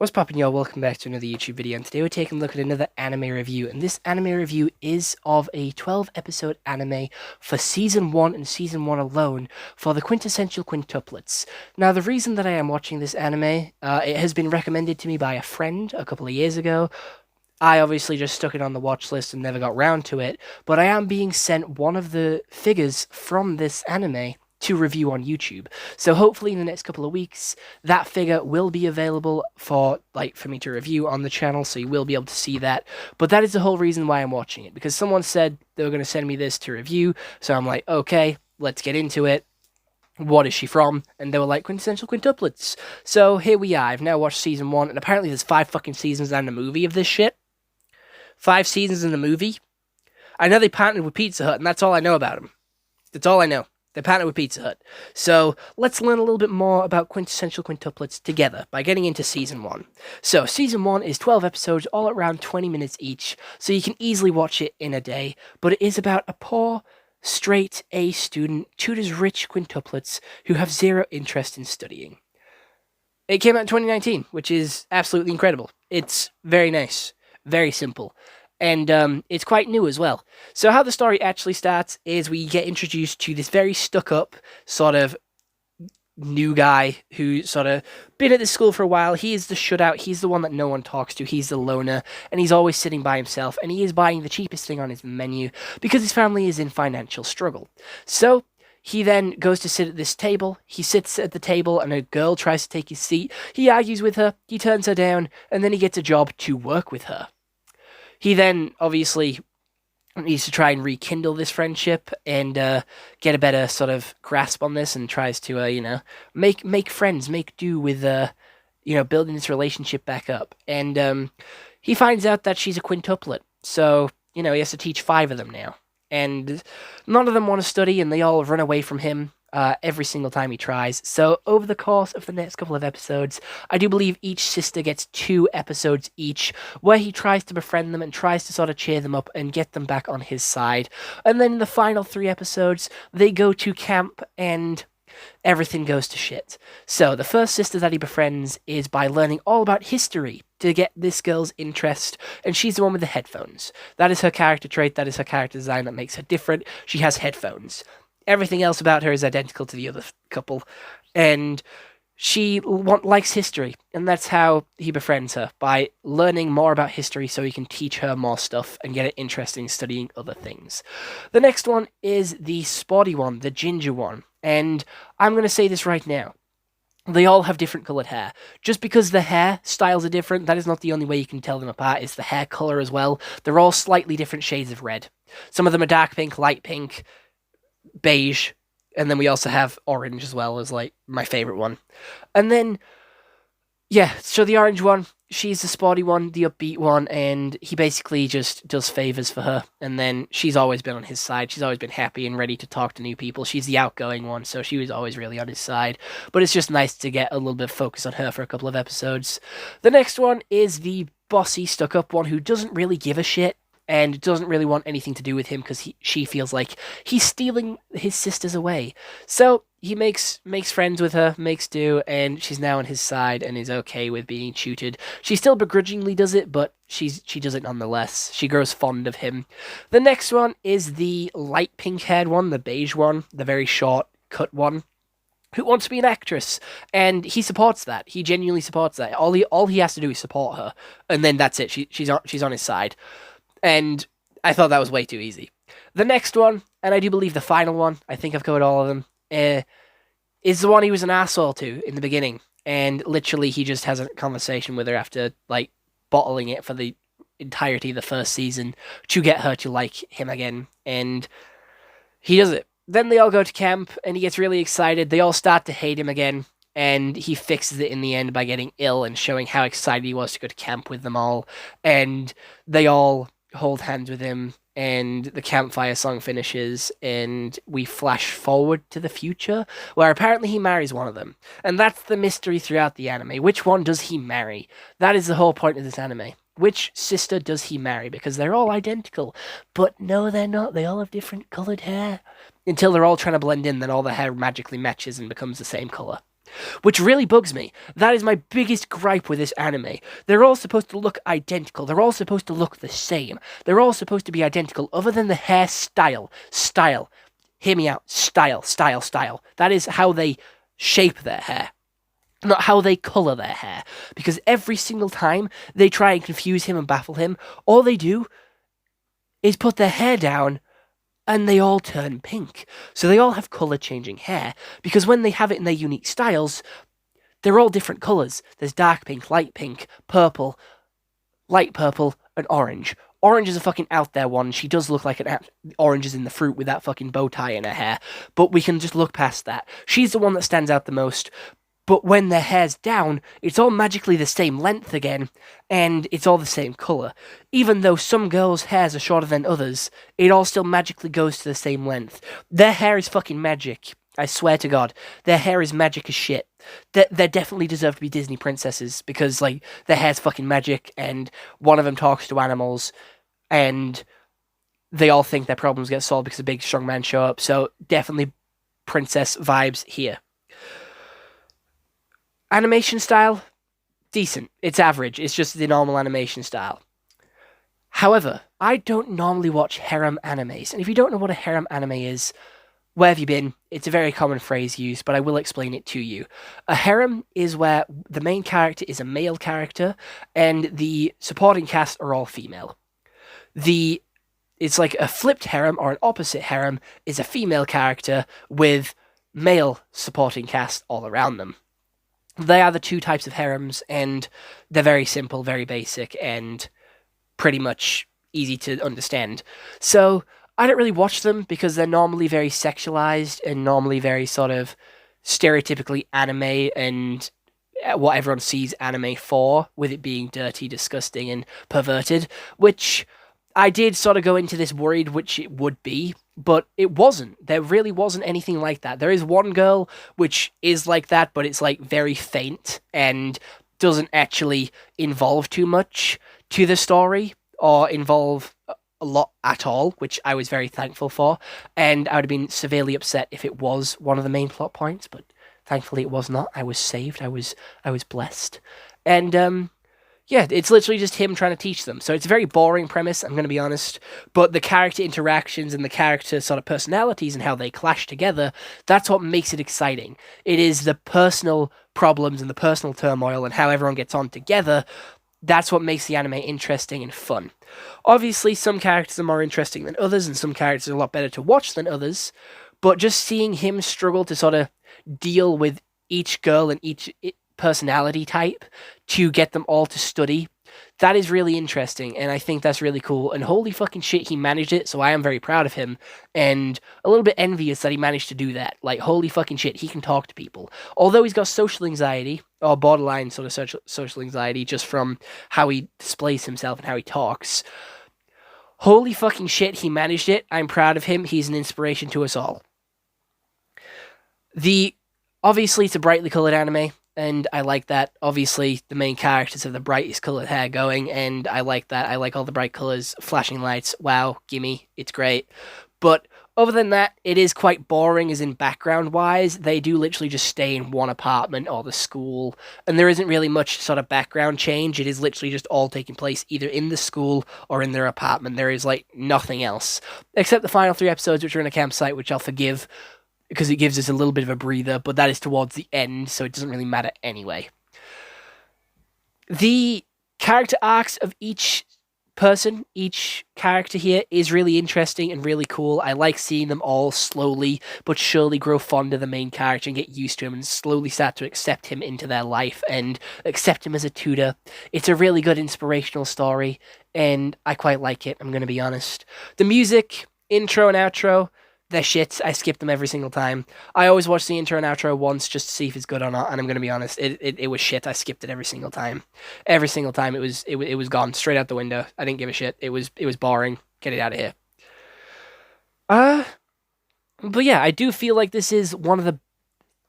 What's poppin', y'all? Welcome back to another YouTube video, and today we're taking a look at another anime review, and this anime review is of a 12-episode anime for Season 1 and Season 1 alone for the Quintessential Quintuplets. Now, the reason that I am watching this anime, it has been recommended to me by a friend a couple of years ago. I obviously just stuck it on the watch list and never got round to it, but I am being sent one of the figures from this anime to review on YouTube. So hopefully in the next couple of weeks, that figure will be available for me to review on the channel, so you will be able to see that. But that is the whole reason why I'm watching it, because someone said they were going to send me this to review, so I'm like, okay, let's get into it. What is she from? And they were like, Quintessential Quintuplets. So here we are. I've now watched Season 1, and apparently there's 5 fucking seasons and a movie of this shit. 5 seasons in the movie. I know they partnered with Pizza Hut, and that's all I know about them. That's all I know. They partnered with Pizza Hut. So let's learn a little bit more about Quintessential Quintuplets together by getting into Season 1. So Season 1 is 12 episodes, all around 20 minutes each, so you can easily watch it in a day, but it is about a poor, straight A student tutors rich quintuplets who have zero interest in studying. It came out in 2019, which is absolutely incredible. It's very nice, very simple. And it's quite new as well. So how the story actually starts is we get introduced to this very stuck-up sort of new guy who sort of been at this school for a while. He is the shutout. He's the one that no one talks to. He's the loner, and he's always sitting by himself, and he is buying the cheapest thing on his menu because his family is in financial struggle. So he then goes to sit at this table. He sits at the table, and a girl tries to take his seat. He argues with her. He turns her down, and then he gets a job to work with her. He then, obviously, needs to try and rekindle this friendship and get a better sort of grasp on this and tries to, make friends, make do with, building this relationship back up. And he finds out that she's a quintuplet, so, he has to teach 5 of them now. And none of them want to study, and they all run away from him every single time he tries. So over the course of the next couple of episodes, I do believe each sister gets 2 episodes each, where he tries to befriend them and tries to sort of cheer them up and get them back on his side. And then in the final 3 episodes, they go to camp and everything goes to shit. So the first sister that he befriends is by learning all about history to get this girl's interest, and she's the one with the headphones. That is her character trait, that is her character design that makes her different. She has headphones. Everything else about her is identical to the other couple, and she likes history, and that's how he befriends her, by learning more about history so he can teach her more stuff and get her interested in studying other things. The next one is the sporty one, the ginger one, and I'm going to say this right now. They all have different coloured hair. Just because the hair styles are different, that is not the only way you can tell them apart. It's the hair colour as well. They're all slightly different shades of red. Some of them are dark pink, light pink, beige, and then we also have orange as well as my favorite one. And then so the orange one, she's the sporty one, the upbeat one, and he basically just does favors for her, and then she's always been on his side. She's always been happy and ready to talk to new people. She's the outgoing one, so she was always really on his side, but it's just nice to get a little bit of focus on her for a couple of episodes. The next one is the bossy, stuck-up one who doesn't really give a shit and doesn't really want anything to do with him because she feels like he's stealing his sisters away. So he makes friends with her, makes do, and she's now on his side and is okay with being tutored. She still begrudgingly does it, but she does it nonetheless. She grows fond of him. The next one is the light pink-haired one, the beige one, the very short cut one, who wants to be an actress, and he supports that. He genuinely supports that. All he has to do is support her, and then that's it. She's on his side. And I thought that was way too easy. The next one, and I do believe the final one, I think I've covered all of them, is the one he was an asshole to in the beginning. And literally he just has a conversation with her after, bottling it for the entirety of the first season to get her to like him again. And he does it. Then they all go to camp, and he gets really excited. They all start to hate him again. And he fixes it in the end by getting ill and showing how excited he was to go to camp with them all. And they all hold hands with him, and the campfire song finishes, and we flash forward to the future, where apparently he marries one of them. And that's the mystery throughout the anime. Which one does he marry? That is the whole point of this anime. Which sister does he marry? Because they're all identical. But no, they're not. They all have different coloured hair. Until they're all trying to blend in, then all the hair magically matches and becomes the same colour. which really bugs me. That is my biggest gripe with this anime. They're all supposed to look identical. They're all supposed to look the same. They're all supposed to be identical, other than the hairstyle. Style. Hear me out. Style, style, style. That is how they shape their hair, not how they colour their hair. Because every single time they try and confuse him and baffle him, all they do is put their hair down and they all turn pink. So they all have colour changing hair, because when they have it in their unique styles, they're all different colours. There's dark pink, light pink, purple, light purple, and orange. Orange is a fucking out there one. She does look like an orange is in the fruit with that fucking bow tie in her hair, but we can just look past that. She's the one that stands out the most. But when their hair's down, it's all magically the same length again, and it's all the same colour. Even though some girls' hairs are shorter than others, it all still magically goes to the same length. Their hair is fucking magic. I swear to God. Their hair is magic as shit. They definitely deserve to be Disney princesses, because, like, their hair's fucking magic, and one of them talks to animals, and they all think their problems get solved because a big strong man show up. So definitely princess vibes here. Animation style, decent. It's average. It's just the normal animation style. However, I don't normally watch harem animes. And if you don't know what a harem anime is, where have you been? It's a very common phrase used, but I will explain it to you. A harem is where the main character is a male character and the supporting cast are all female. It's like a flipped harem, or an opposite harem is a female character with male supporting cast all around them. They are the two types of harems, and they're very simple, very basic, and pretty much easy to understand. So I don't really watch them because they're normally very sexualized and normally very sort of stereotypically anime and what everyone sees anime for, with it being dirty, disgusting, and perverted, which I did sort of go into this worried which it would be, but it wasn't. There really wasn't anything like that. There is one girl which is like that, but it's like very faint and doesn't actually involve too much to the story or involve a lot at all, which I was very thankful for. And I would have been severely upset if it was one of the main plot points, but thankfully it was not. I was saved. I was blessed. And yeah, it's literally just him trying to teach them. So it's a very boring premise, I'm going to be honest. But the character interactions and the character sort of personalities and how they clash together, that's what makes it exciting. It is the personal problems and the personal turmoil and how everyone gets on together. That's what makes the anime interesting and fun. Obviously, some characters are more interesting than others, and some characters are a lot better to watch than others. But just seeing him struggle to sort of deal with each girl and each personality type to get them all to study, that is really interesting, and I think that's really cool, and holy fucking shit, he managed it, so I am very proud of him, and a little bit envious that he managed to do that. Like, holy fucking shit, he can talk to people. Although he's got social anxiety, or borderline sort of social anxiety, just from how he displays himself and how he talks, holy fucking shit, he managed it. I'm proud of him. He's an inspiration to us all. Obviously, it's a brightly colored anime, and I like that. Obviously, the main characters have the brightest colored hair going, and I like that. I like all the bright colors, flashing lights. Wow, gimme, it's great. But other than that, it is quite boring, as in background-wise. They do literally just stay in one apartment or the school, and there isn't really much sort of background change. It is literally just all taking place either in the school or in their apartment. There is, like, nothing else. Except the final 3 episodes, which are in a campsite, which I'll forgive, because it gives us a little bit of a breather, but that is towards the end, so it doesn't really matter anyway. The character arcs of each person, each character here, is really interesting and really cool. I like seeing them all slowly but surely grow fond of the main character and get used to him and slowly start to accept him into their life and accept him as a tutor. It's a really good inspirational story, and I quite like it, I'm going to be honest. The music, intro and outro, they're shit. I skip them every single time. I always watch the intro and outro once just to see if it's good or not, and I'm gonna be honest, it was shit. I skipped it every single time. Every single time it was gone straight out the window. I didn't give a shit. It was boring. Get it out of here. But yeah, I do feel like this is one of the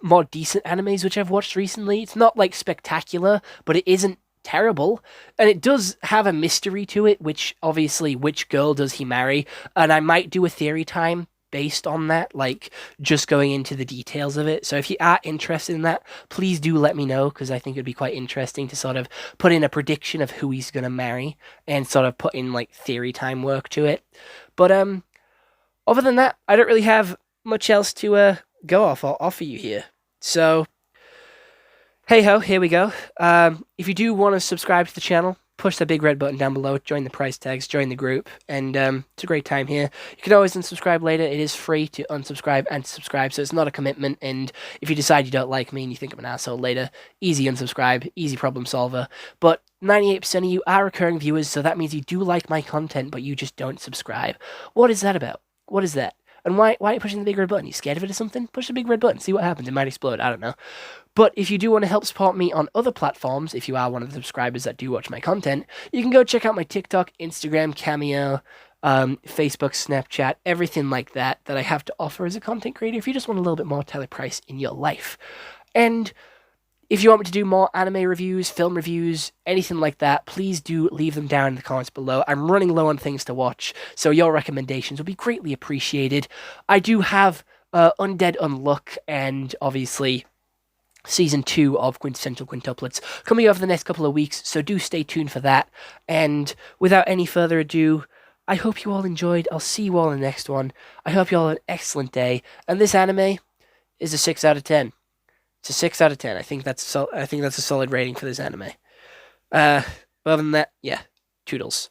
more decent animes which I've watched recently. It's not like spectacular, but it isn't terrible, and it does have a mystery to it, which obviously, which girl does he marry? And I might do a theory time, based on that, like just going into the details of it. So if you are interested in that, please do let me know, because I think it'd be quite interesting to sort of put in a prediction of who he's gonna marry and sort of put in like theory time work to it. But other than that, I don't really have much else to go off or offer you here. So hey ho, here we go. If you do want to subscribe to the channel, push the big red button down below, join the price tags, join the group, and it's a great time here. You can always unsubscribe later. It is free to unsubscribe and to subscribe, so it's not a commitment. And if you decide you don't like me and you think I'm an asshole later, easy unsubscribe, easy problem solver. But 98% of you are recurring viewers, so that means you do like my content, but you just don't subscribe. What is that about? What is that? And why are you pushing the big red button? You scared of it or something? Push the big red button, see what happens. It might explode, I don't know. But if you do want to help support me on other platforms, if you are one of the subscribers that do watch my content, you can go check out my TikTok, Instagram, Cameo, Facebook, Snapchat, everything like that I have to offer as a content creator if you just want a little bit more Tyler Price in your life. And if you want me to do more anime reviews, film reviews, anything like that, please do leave them down in the comments below. I'm running low on things to watch, so your recommendations will be greatly appreciated. I do have Undead Unluck and obviously Season 2 of Quintessential Quintuplets coming over the next couple of weeks, so do stay tuned for that. And without any further ado, I hope you all enjoyed. I'll see you all in the next one. I hope you all have an excellent day. And this anime is a 6 out of 10. It's a 6 out of 10. I think that's a solid rating for this anime. Other than that, yeah, toodles.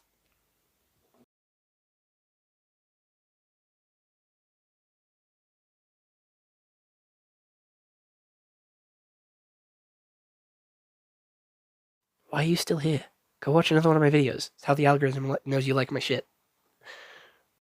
Why are you still here? Go watch another one of my videos. It's how the algorithm knows you like my shit.